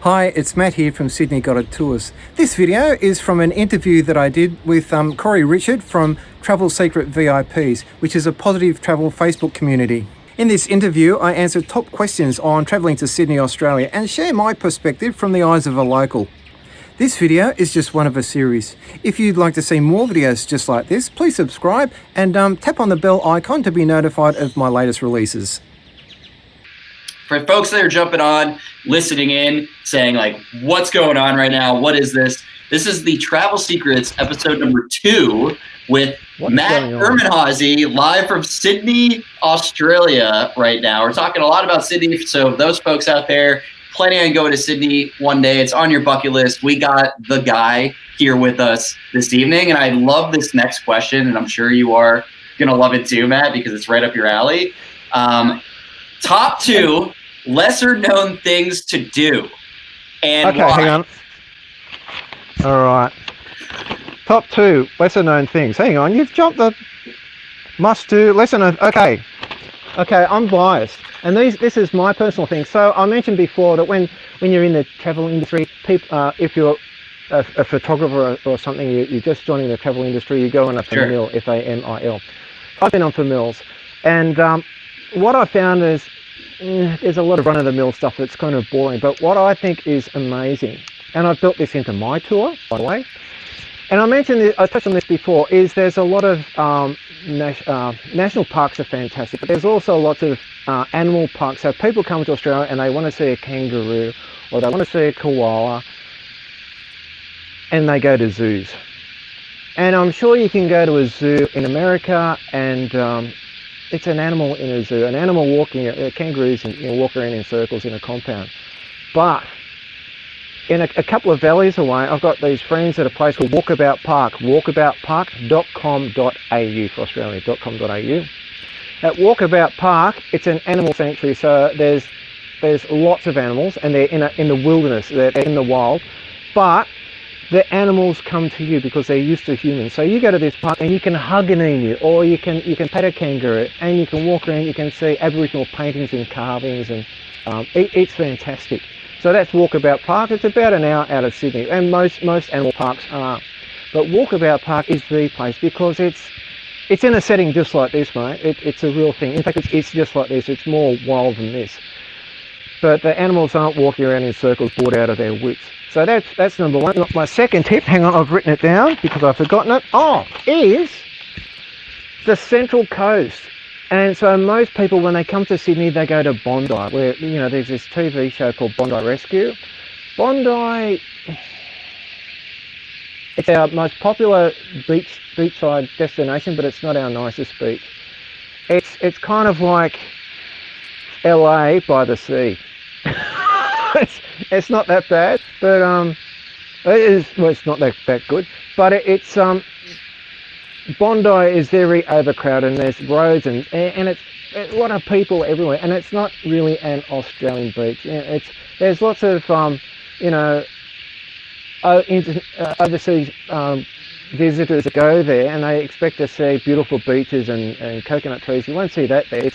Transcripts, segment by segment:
Hi, it's Matt here from Sydney Guided Tours. This video is from an interview that I did with Corey Richard from Travel Secret VIPs, which is a positive travel Facebook community. In this interview, I answered top questions on travelling to Sydney, Australia, and share my perspective from the eyes of a local. This video is just one of a series. If you'd like to see more videos just like this, please subscribe and tap on the bell icon to be notified of my latest releases. For folks that are jumping on, listening in, saying like, what's going on right now? What is this? This is the Travel Secrets episode number 2 with Matt Ermenhausen, live from Sydney, Australia right now. We're talking a lot about Sydney, so those folks out there planning on going to Sydney one day, it's on your bucket list. We got the guy here with us this evening, and I love this next question, and I'm sure you are going to love it too, Matt, because it's right up your alley. Top 2 lesser known things to do. And okay, why? hang on. All right. Top 2 lesser known things. Hang on, you've jumped the must do lesser known. Okay, I'm biased, and this is my personal thing. So I mentioned before that when you're in the travel industry, people, if you're a photographer or something, you're just joining the travel industry, you go on a famil, F-A-M-I-L. I've been on famils, and what I found is there's a lot of run-of-the-mill stuff that's kind of boring, but what I think is amazing, and I've built this into my tour, by the way, and I touched on this before, is there's a lot of national parks are fantastic, but there's also lots of animal parks. So people come to Australia and they want to see a kangaroo, or they want to see a koala, and they go to zoos. And I'm sure you can go to a zoo in America and it's an animal in a zoo, an animal walking, kangaroos walk around in circles in a compound. But in a couple of valleys away, I've got these friends at a place called Walkabout Park, walkaboutpark.com.au for Australia, .com.au. At Walkabout Park, it's an animal sanctuary, so there's lots of animals, and they're in the wilderness, they're in the wild, but the animals come to you because they're used to humans. So you go to this park and you can hug an emu, or you can pet a kangaroo, and you can walk around, you can see Aboriginal paintings and carvings, and it's fantastic. So that's Walkabout Park. It's about an hour out of Sydney, and most animal parks are. But Walkabout Park is the place because it's in a setting just like this, mate. It's a real thing. In fact, it's just like this. It's more wild than this. But the animals aren't walking around in circles bored out of their wits. So that's number 1. My second tip, hang on, I've written it down because I've forgotten it. Is the Central Coast. And so most people, when they come to Sydney, they go to Bondi, where, there's this TV show called Bondi Rescue. Bondi, it's our most popular beachside destination, but it's not our nicest beach. It's kind of like LA by the sea. It's not that bad, but it's not that good. But it's Bondi is very overcrowded, and there's roads and it's a lot of people everywhere, and it's not really an Australian beach. There's lots of overseas visitors that go there, and they expect to see beautiful beaches and coconut trees. You won't see that there.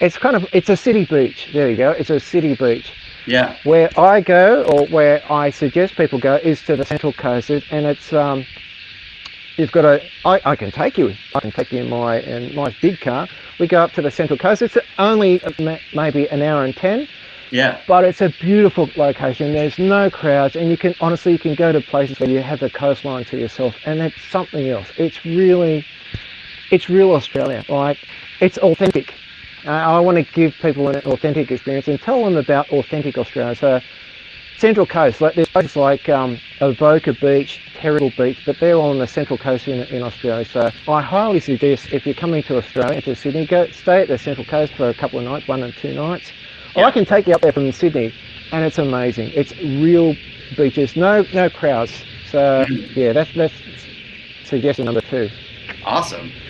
It's a city beach. There you go. It's a city beach. Yeah. Where I go, or where I suggest people go, is to the Central Coast, and it's you've got I can take you in my big car. We go up to the Central Coast. It's only maybe an hour and 10. Yeah. But it's a beautiful location. There's no crowds, and you can go to places where you have the coastline to yourself, and it's something else. It's real Australia. Like, it's authentic. I want to give people an authentic experience and tell them about authentic Australia. So, Central Coast, there's places like Avoca Beach, Terrible Beach, but they're all on the Central Coast in Australia. So I highly suggest, if you're coming to Australia, to Sydney, stay at the Central Coast for a couple of nights, 1 or 2 nights. Yeah. I can take you up there from Sydney, and it's amazing. It's real beaches, no crowds. So yeah, that's suggestion number 2. Awesome.